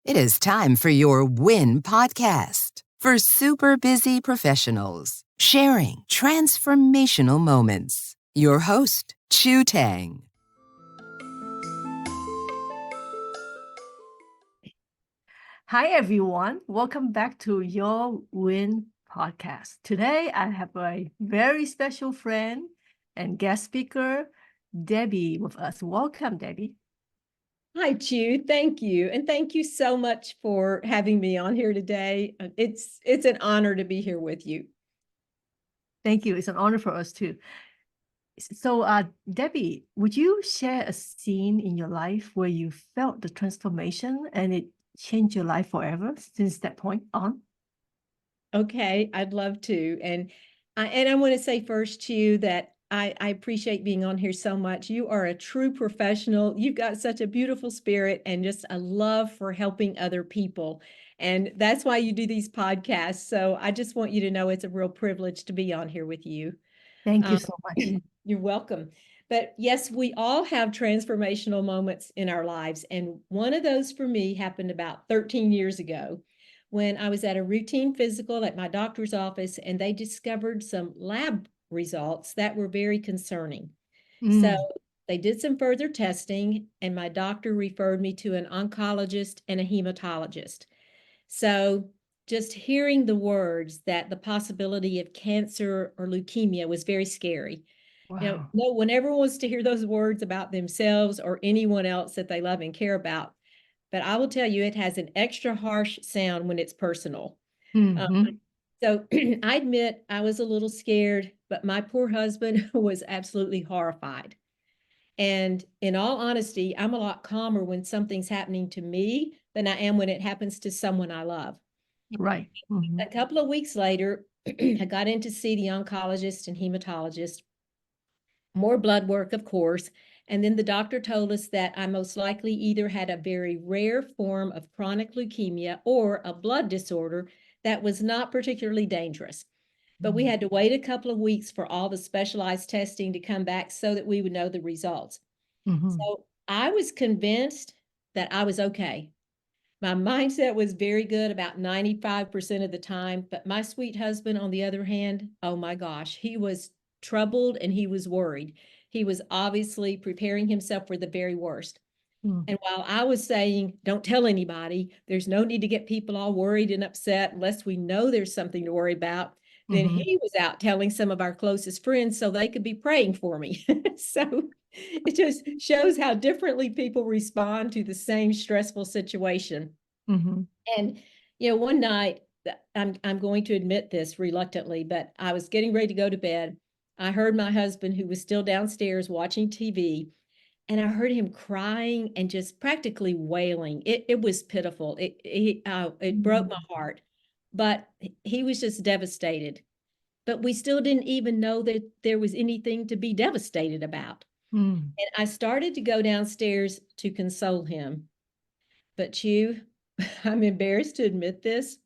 It is time for your WIN podcast for super busy professionals sharing transformational moments. Your host, Chu Tang. Hi, everyone. Welcome back to your WIN podcast. Today, I have a very special friend and guest speaker, Debbie, with us. Welcome, Debbie. Hi, Chu. Thank you. And thank you so much for having me on here today. It's an honor to be here with you. Thank you. It's an honor for us too. So, Debbie, would you share a scene in your life where you felt the transformation and it changed your life forever since that point on? Okay, I'd love to. And I want to say first, Chu, that I appreciate being on here so much. You are a true professional. You've got such a beautiful spirit and just a love for helping other people. And that's why you do these podcasts. So I just want you to know it's a real privilege to be on here with you. Thank you so much. You're welcome. But yes, we all have transformational moments in our lives. And one of those for me happened about 13 years ago when I was at a routine physical at my doctor's office, and they discovered some lab results that were very concerning. So they did some further testing, and my doctor referred me to an oncologist and a hematologist. So just hearing the words that the possibility of cancer or leukemia was very scary. Wow. You know, no one ever wants to hear those words about themselves or anyone else that they love and care about. But I will tell you, it has an extra harsh sound when it's personal. So I admit I was a little scared, but my poor husband was absolutely horrified. And in all honesty, I'm a lot calmer when something's happening to me than I am when it happens to someone I love. Right. A couple of weeks later, I got in to see the oncologist and hematologist, more blood work, of course. And then the doctor told us that I most likely either had a very rare form of chronic leukemia or a blood disorder that was not particularly dangerous. But we had to wait a couple of weeks for all the specialized testing to come back so that we would know the results. So I was convinced that I was okay. My mindset was very good about 95% of the time, but my sweet husband, on the other hand, oh my gosh, he was troubled and he was worried. He was obviously preparing himself for the very worst. And while I was saying, don't tell anybody, there's no need to get people all worried and upset unless we know there's something to worry about, then he was out telling some of our closest friends so they could be praying for me. So it just shows how differently people respond to the same stressful situation. And, you know, one night, I'm going to admit this reluctantly, but I was getting ready to go to bed. I heard my husband, who was still downstairs watching TV, and I heard him crying and just practically wailing. It was pitiful. It broke my heart, but he was just devastated. But we still didn't even know that there was anything to be devastated about. And I started to go downstairs to console him. But I'm embarrassed to admit this,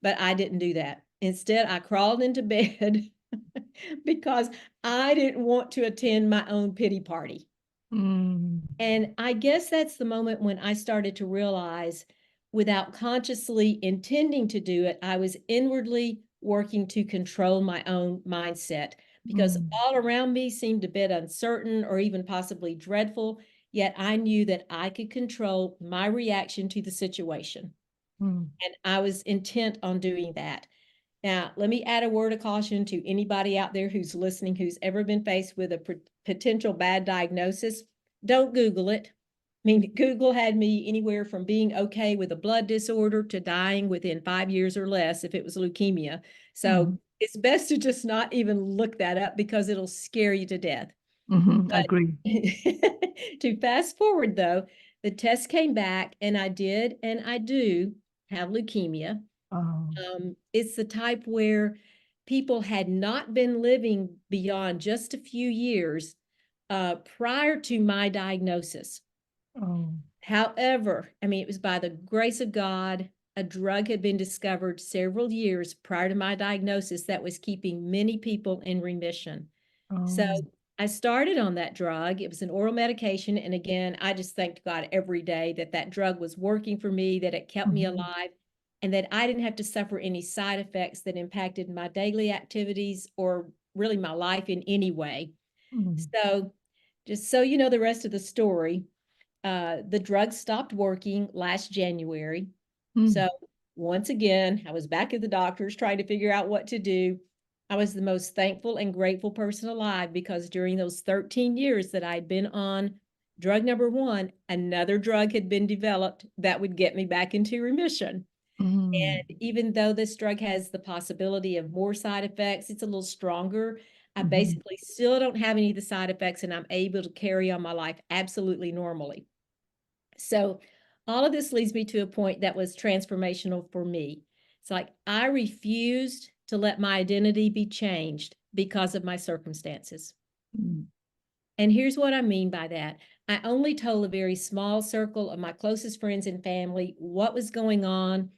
but I didn't do that. Instead, I crawled into bed because I didn't want to attend my own pity party. And I guess that's the moment when I started to realize, without consciously intending to do it, I was inwardly working to control my own mindset because all around me seemed a bit uncertain or even possibly dreadful. Yet I knew that I could control my reaction to the situation. And I was intent on doing that. Now, let me add a word of caution to anybody out there who's listening, who's ever been faced with a potential bad diagnosis. Don't Google it. I mean, Google had me anywhere from being okay with a blood disorder to dying within 5 years or less if it was leukemia. So it's best to just not even look that up because it'll scare you to death. I agree. To fast forward, though, the test came back and I did, and I do have leukemia. It's the type where people had not been living beyond just a few years prior to my diagnosis. However, I mean, it was by the grace of God, a drug had been discovered several years prior to my diagnosis that was keeping many people in remission. So I started on that drug. It was an oral medication. And again, I just thanked God every day that that drug was working for me, that it kept me alive, and that I didn't have to suffer any side effects that impacted my daily activities or really my life in any way. So just so you know the rest of the story, the drug stopped working last January. So once again, I was back at the doctor's trying to figure out what to do. I was the most thankful and grateful person alive because during those 13 years that I'd been on drug number 1, another drug had been developed that would get me back into remission. And even though this drug has the possibility of more side effects, it's a little stronger. I basically still don't have any of the side effects, and I'm able to carry on my life absolutely normally. So all of this leads me to a point that was transformational for me. It's like I refused to let my identity be changed because of my circumstances. And here's what I mean by that. I only told a very small circle of my closest friends and family what was going on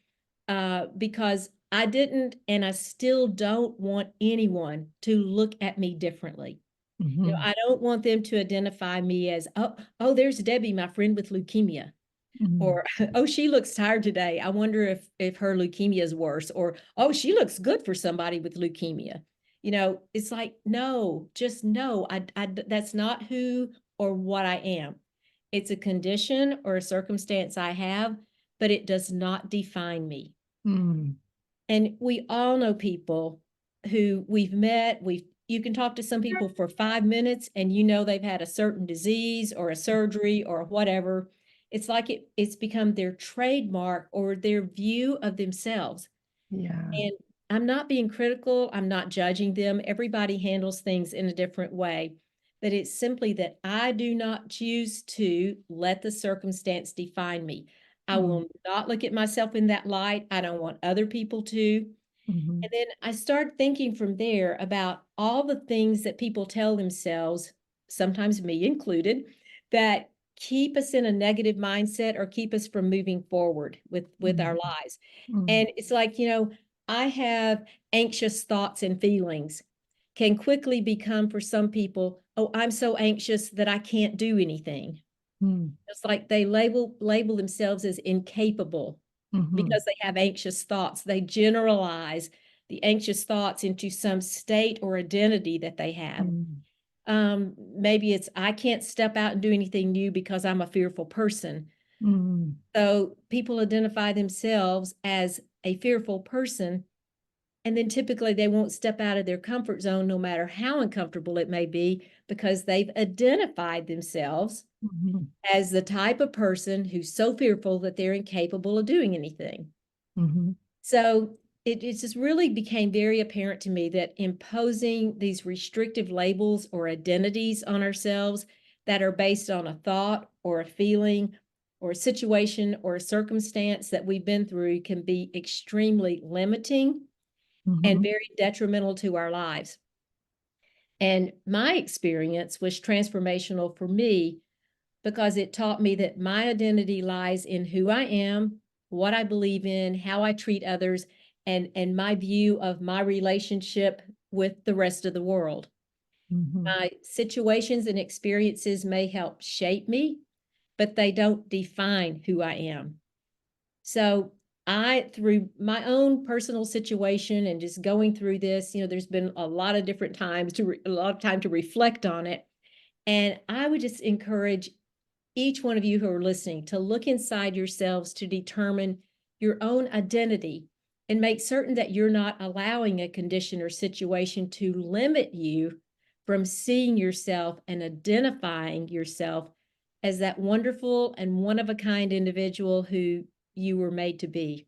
because I didn't, and I still don't want anyone to look at me differently. You know, I don't want them to identify me as, oh, there's Debbie, my friend with leukemia. Or, oh, she looks tired today. I wonder if her leukemia is worse. Or, oh, she looks good for somebody with leukemia. You know, it's like, no, just no. That's not who or what I am. It's a condition or a circumstance I have, but it does not define me. And we all know people who we've met. You can talk to some people for 5 minutes and you know they've had a certain disease or a surgery or whatever. It's like it's become their trademark or their view of themselves. And I'm not being critical. I'm not judging them. Everybody handles things in a different way. But it's simply that I do not choose to let the circumstance define me. I will not look at myself in that light. I don't want other people to. And then I start thinking from there about all the things that people tell themselves, sometimes me included, that keep us in a negative mindset or keep us from moving forward with our lives. And it's like, you know, I have anxious thoughts and feelings can quickly become for some people, oh, I'm so anxious that I can't do anything. It's like they label themselves as incapable because they have anxious thoughts. They generalize the anxious thoughts into some state or identity that they have. Maybe it's, I can't step out and do anything new because I'm a fearful person. So people identify themselves as a fearful person, and then typically they won't step out of their comfort zone, no matter how uncomfortable it may be, because they've identified themselves as the type of person who's so fearful that they're incapable of doing anything. So it just really became very apparent to me that imposing these restrictive labels or identities on ourselves that are based on a thought or a feeling or a situation or a circumstance that we've been through can be extremely limiting and very detrimental to our lives. And my experience was transformational for me because it taught me that my identity lies in who I am, what I believe in, how I treat others, and my view of my relationship with the rest of the world. My situations and experiences may help shape me, but they don't define who I am. So through my own personal situation and just going through this, you know, there's been a lot of different times a lot of time to reflect on it. And I would just encourage each one of you who are listening to look inside yourselves to determine your own identity and make certain that you're not allowing a condition or situation to limit you from seeing yourself and identifying yourself as that wonderful and one-of-a-kind individual who you were made to be.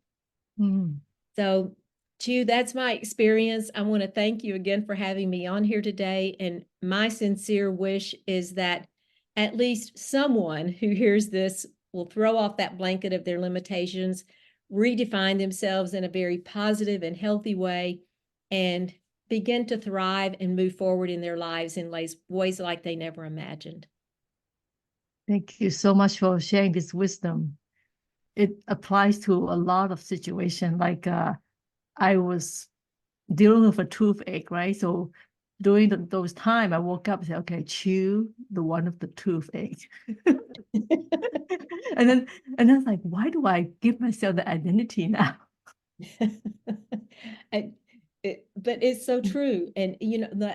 So, Chu, that's my experience. I want to thank you again for having me on here today. And my sincere wish is that at least someone who hears this will throw off that blanket of their limitations, redefine themselves in a very positive and healthy way, and begin to thrive and move forward in their lives in ways like they never imagined. Thank you so much for sharing this wisdom. It applies to a lot of situations. Like I was dealing with a toothache, right? So during those time, I woke up and said, okay, chew the one of the toothache. And then I was like, why do I give myself the identity now? But it's so true. And,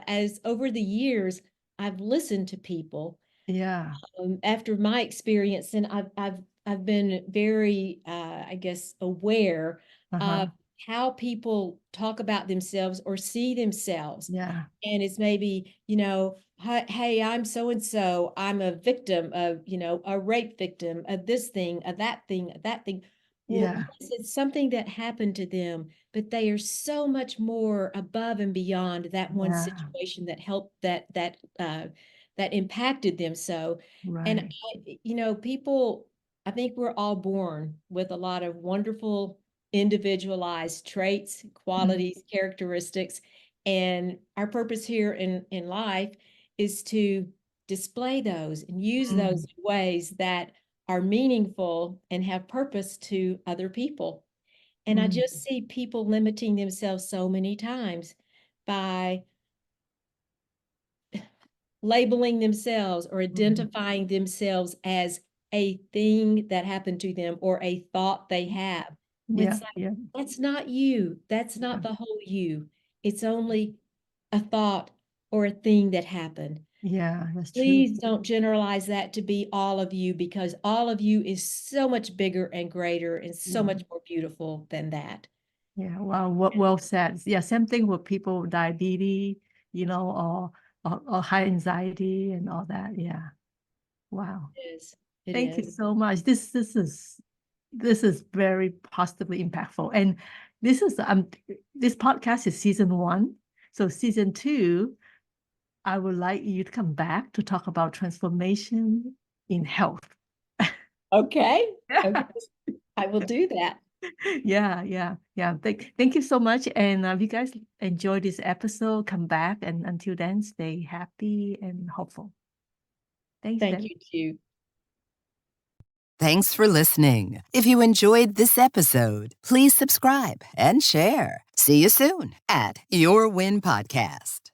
as over the years, I've listened to people Yeah. after my experience, and I've been very, I guess, aware Uh-huh. of how people talk about themselves or see themselves. Yeah. And it's maybe, hey, I'm so and so, I'm a victim of, a rape victim of this thing, of that thing, of that thing. Well, Yeah. yes, it's something that happened to them, but they are so much more above and beyond that one Yeah. situation that helped that impacted them so. And Right. people, I think we're all born with a lot of wonderful individualized traits, qualities, characteristics. And our purpose here in life is to display those and use those in ways that are meaningful and have purpose to other people. And I Mm. just see people limiting themselves so many times by labeling themselves or identifying themselves as a thing that happened to them or a thought they have. Yeah. It's like, Yeah. that's not you. That's not the whole you. It's only a thought or a thing that happened. Yeah, that's true. Please don't generalize that to be all of you, because all of you is so much bigger and greater and so much more beautiful than that. Yeah, wow, well said. Yeah, same thing with people with diabetes, or high anxiety and all that. Yeah. Wow. It is. It Thank you is. so much. This is very positively impactful. And this podcast is season 1. So season 2, I would like you to come back to talk about transformation in health. Okay. Okay. I will do that. Yeah, yeah, yeah. Thank you so much. And if you guys enjoy this episode, come back. And until then, stay happy and hopeful. Thanks, Thank Deb. you, too. Thanks for listening. If you enjoyed this episode, please subscribe and share. See you soon at Your Win Podcast.